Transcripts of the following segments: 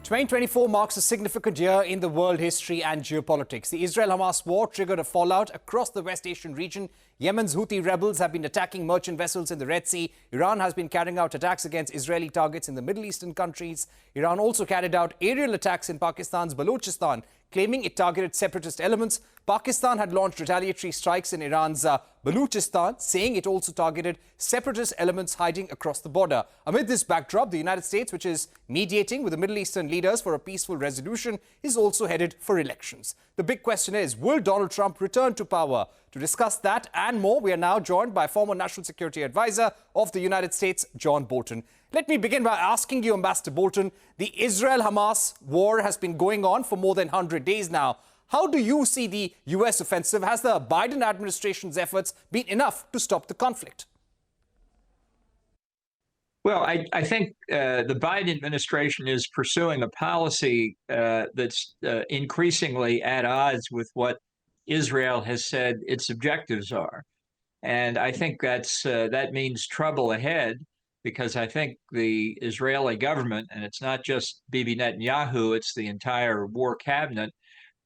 2024 marks a significant year in the world history and geopolitics. The Israel-Hamas war triggered a fallout across the West Asian region. Yemen's Houthi rebels have been attacking merchant vessels in the Red Sea. Iran has been carrying out attacks against Israeli targets in the Middle Eastern countries. Iran also carried out aerial attacks in Pakistan's Balochistan, claiming it targeted separatist elements. Pakistan had launched retaliatory strikes in Iran's Balochistan, saying it also targeted separatist elements hiding across the border. Amid this backdrop, the United States, which is mediating with the Middle Eastern leaders for a peaceful resolution, is also headed for elections. The big question is, will Donald Trump return to power? To discuss that and more, we are now joined by former National Security Advisor of the United States, John Bolton. Let me begin by asking you, Ambassador Bolton, the Israel-Hamas war has been going on for more than 100 days now. How do you see the U.S. offensive? Has the Biden administration's efforts been enough to stop the conflict? Well, I think the Biden administration is pursuing a policy that's increasingly at odds with what Israel has said its objectives are. And I think that means trouble ahead, because I think the Israeli government, and it's not just Bibi Netanyahu, it's the entire war cabinet,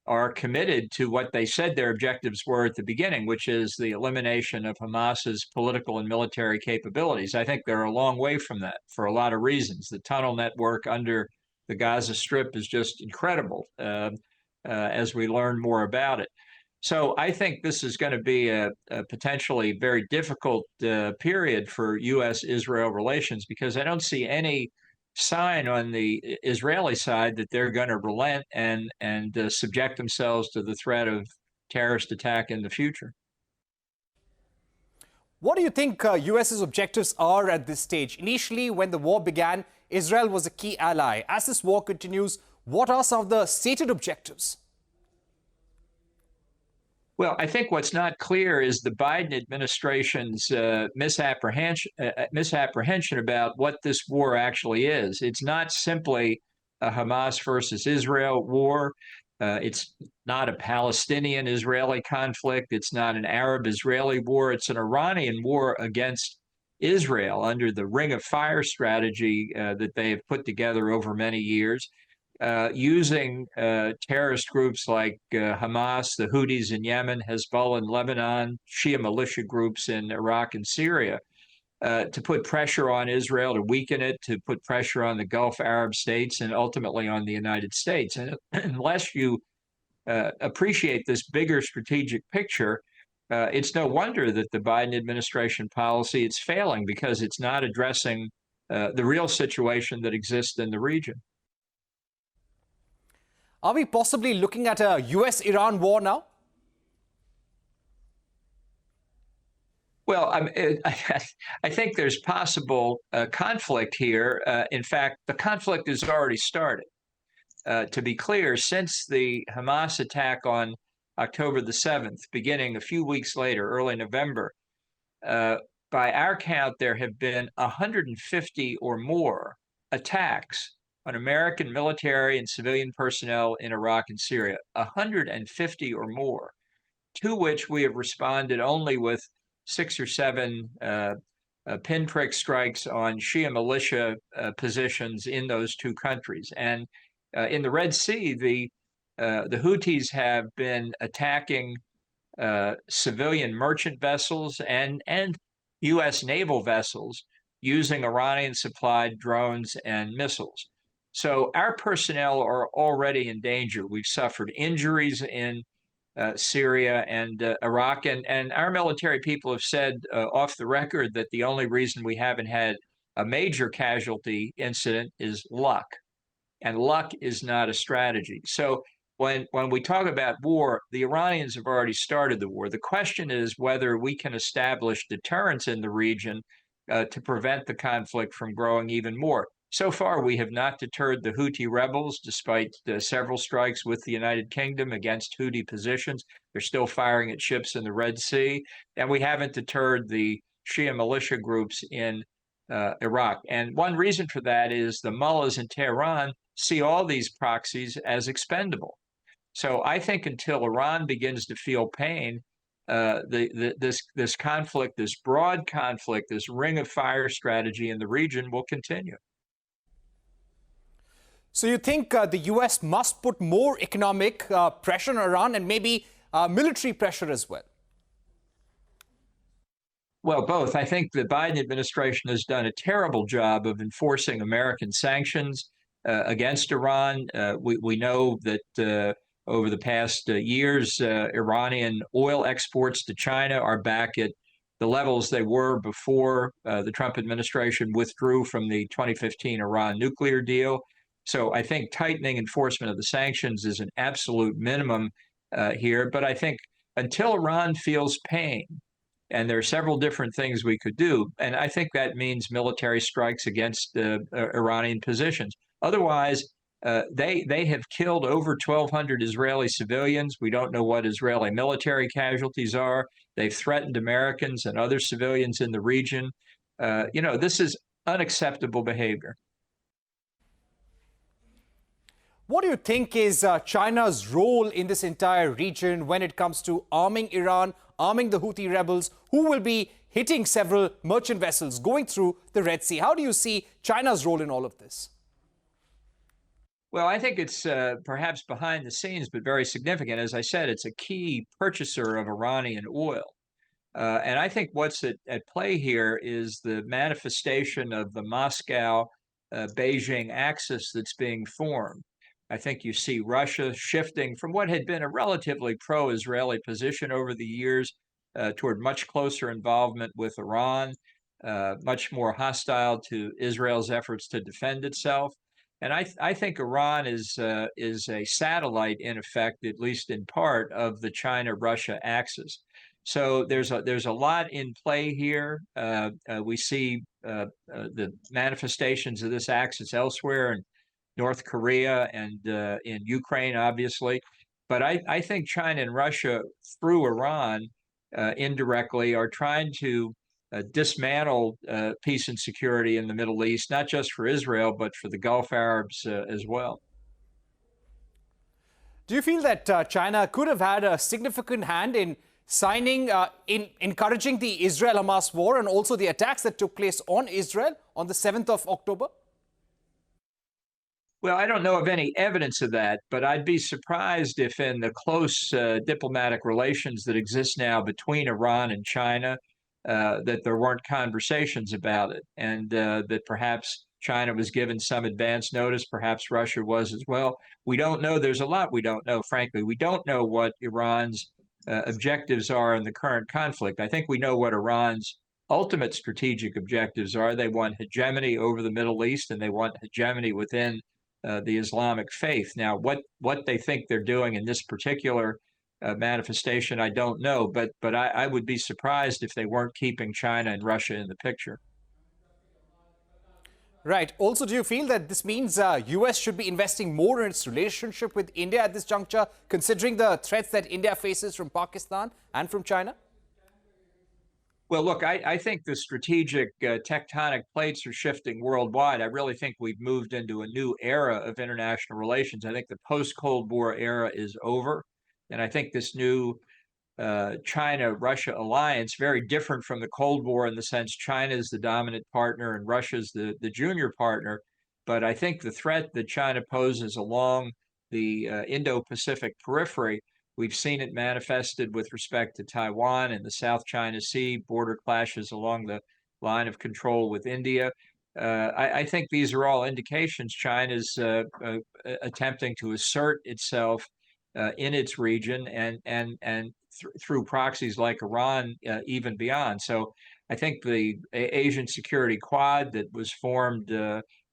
are committed to what they said their objectives were at the beginning, which is the elimination of Hamas's political and military capabilities. I think they're a long way from that for a lot of reasons. The tunnel network under the Gaza Strip is just incredible as we learn more about it. So I think this is going to be a potentially very difficult period for U.S.-Israel relations, because I don't see any sign on the Israeli side that they're going to relent and subject themselves to the threat of terrorist attack in the future. What do you think U.S.'s objectives are at this stage? Initially, when the war began, Israel was a key ally. As this war continues, what are some of the stated objectives? Well, I think what's not clear is the Biden administration's misapprehension about what this war actually is. It's not simply a Hamas versus Israel war. It's not a Palestinian-Israeli conflict. It's not an Arab-Israeli war. It's an Iranian war against Israel under the Ring of Fire strategy that they have put together over many years. Using terrorist groups like Hamas, the Houthis in Yemen, Hezbollah in Lebanon, Shia militia groups in Iraq and Syria, to put pressure on Israel, to weaken it, to put pressure on the Gulf Arab states, and ultimately on the United States. And unless you appreciate this bigger strategic picture, it's no wonder that the Biden administration policy is failing, because it's not addressing the real situation that exists in the region. Are we possibly looking at a U.S.-Iran war now? Well, I think there's possible conflict here. In fact, the conflict has already started. To be clear, since the Hamas attack on October the 7th, beginning a few weeks later, early November, by our count, there have been 150 or more attacks on American military and civilian personnel in Iraq and Syria, 150 or more, to which we have responded only with 6 or 7 pinprick strikes on Shia militia positions in those two countries. And in the Red Sea, the Houthis have been attacking civilian merchant vessels and U.S. naval vessels using Iranian-supplied drones and missiles. So our personnel are already in danger. We've suffered injuries in Syria and Iraq, and our military people have said off the record that the only reason we haven't had a major casualty incident is luck, and luck is not a strategy. So when we talk about war, the Iranians have already started the war. The question is whether we can establish deterrence in the region to prevent the conflict from growing even more. So far, we have not deterred the Houthi rebels, despite several strikes with the United Kingdom against Houthi positions. They're still firing at ships in the Red Sea. And we haven't deterred the Shia militia groups in Iraq. And one reason for that is the mullahs in Tehran see all these proxies as expendable. So I think until Iran begins to feel pain, this conflict, this broad conflict, this Ring of Fire strategy in the region will continue. So you think the US must put more economic pressure on Iran and maybe military pressure as well? Well, both. I think the Biden administration has done a terrible job of enforcing American sanctions against Iran. We know that over the past years, Iranian oil exports to China are back at the levels they were before the Trump administration withdrew from the 2015 Iran nuclear deal. So I think tightening enforcement of the sanctions is an absolute minimum here. But I think until Iran feels pain, and there are several different things we could do. And I think that means military strikes against Iranian positions. Otherwise, they have killed over 1,200 Israeli civilians. We don't know what Israeli military casualties are. They've threatened Americans and other civilians in the region. This is unacceptable behavior. What do you think is China's role in this entire region when it comes to arming Iran, arming the Houthi rebels, who will be hitting several merchant vessels going through the Red Sea? How do you see China's role in all of this? Well, I think it's perhaps behind the scenes, but very significant. As I said, it's a key purchaser of Iranian oil. And I think what's at play here is the manifestation of the Moscow Beijing axis that's being formed. I think you see Russia shifting from what had been a relatively pro-Israeli position over the years toward much closer involvement with Iran, much more hostile to Israel's efforts to defend itself. And I think Iran is a satellite, in effect, at least in part, of the China-Russia axis. So there's a lot in play here. We see the manifestations of this axis elsewhere, and North Korea and in Ukraine, obviously. But I think China and Russia, through Iran, indirectly, are trying to dismantle peace and security in the Middle East, not just for Israel, but for the Gulf Arabs as well. Do you feel that China could have had a significant hand in in encouraging the Israel-Hamas war and also the attacks that took place on Israel on the 7th of October? Well, I don't know of any evidence of that, but I'd be surprised if in the close diplomatic relations that exist now between Iran and China, that there weren't conversations about it, and that perhaps China was given some advance notice, perhaps Russia was as well. We don't know. There's a lot we don't know, frankly. We don't know what Iran's objectives are in the current conflict. I think we know what Iran's ultimate strategic objectives are. They want hegemony over the Middle East, and they want hegemony within the Islamic faith. Now, what they think they're doing in this particular manifestation, I don't know, but I would be surprised if they weren't keeping China and Russia in the picture. Right. Also, do you feel that this means US should be investing more in its relationship with India at this juncture, considering the threats that India faces from Pakistan and from China? Well, look, I think the strategic tectonic plates are shifting worldwide. I really think we've moved into a new era of international relations. I think the post-Cold War era is over. And I think this new China-Russia alliance, very different from the Cold War in the sense China is the dominant partner and Russia's the junior partner. But I think the threat that China poses along the Indo-Pacific periphery, we've seen it manifested with respect to Taiwan and the South China Sea, border clashes along the line of control with India. I think these are all indications China's attempting to assert itself in its region and through proxies like Iran, even beyond. So I think the Asian Security Quad that was formed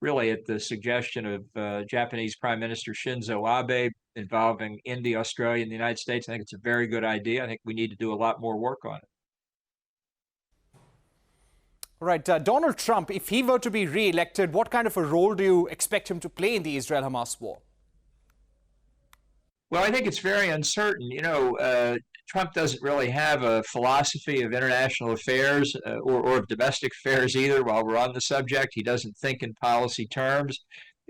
really at the suggestion of Japanese Prime Minister Shinzo Abe, involving India, Australia, and the United States, I think it's a very good idea. I think we need to do a lot more work on it. Right. Donald Trump, if he were to be re-elected, what kind of a role do you expect him to play in the Israel-Hamas war? Well, I think it's very uncertain. Trump doesn't really have a philosophy of international affairs or of domestic affairs either. While we're on the subject, he doesn't think in policy terms.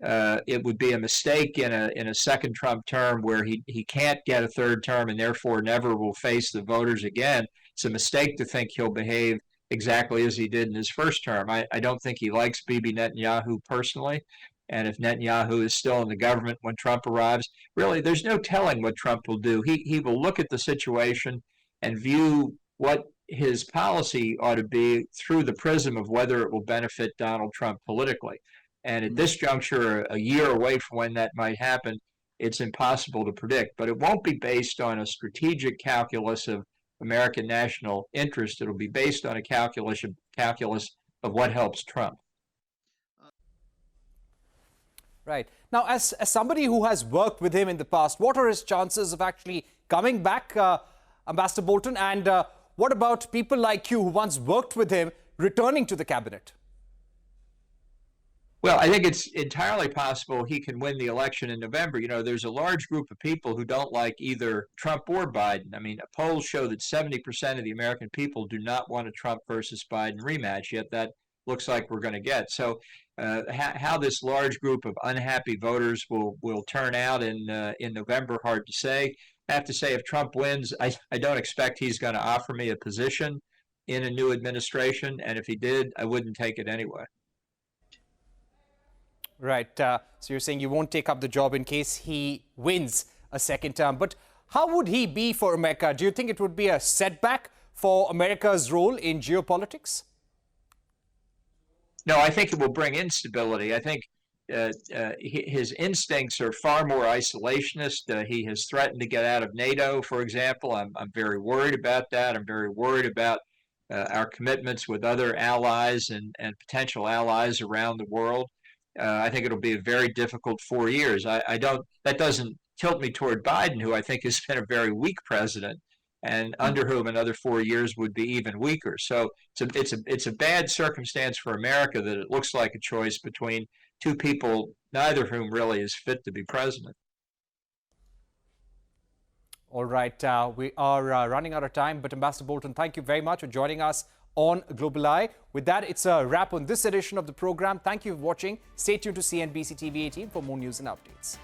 It would be a mistake in a second Trump term where he can't get a third term and therefore never will face the voters again. It's a mistake to think he'll behave exactly as he did in his first term. I don't think he likes Bibi Netanyahu personally. And if Netanyahu is still in the government when Trump arrives, really, there's no telling what Trump will do. He will look at the situation and view what his policy ought to be through the prism of whether it will benefit Donald Trump politically. And at this juncture, a year away from when that might happen, it's impossible to predict. But it won't be based on a strategic calculus of American national interest. It'll be based on a calculus of what helps Trump. Right. Now, as somebody who has worked with him in the past, what are his chances of actually coming back, Ambassador Bolton? And what about people like you who once worked with him returning to the cabinet? Well, I think it's entirely possible he can win the election in November. You know, there's a large group of people who don't like either Trump or Biden. I mean, polls show that 70% of the American people do not want a Trump versus Biden rematch, yet that looks like we're going to get. So how this large group of unhappy voters will turn out in November, hard to say. I have to say, if Trump wins, I don't expect he's going to offer me a position in a new administration. And if he did, I wouldn't take it anyway. Right. So you're saying you won't take up the job in case he wins a second term. But how would he be for America? Do you think it would be a setback for America's role in geopolitics? No, I think it will bring instability. I think his instincts are far more isolationist. He has threatened to get out of NATO, for example. I'm very worried about that. I'm very worried about our commitments with other allies and potential allies around the world. I think it'll be a very difficult 4 years. That doesn't tilt me toward Biden, who I think has been a very weak president, and under whom another 4 years would be even weaker. So it's a bad circumstance for America that it looks like a choice between two people, neither of whom really is fit to be president. All right, we are running out of time, but Ambassador Bolton, thank you very much for joining us on Global Eye. With that, it's a wrap on this edition of the program. Thank you for watching. Stay tuned to CNBC TV 18 for more news and updates.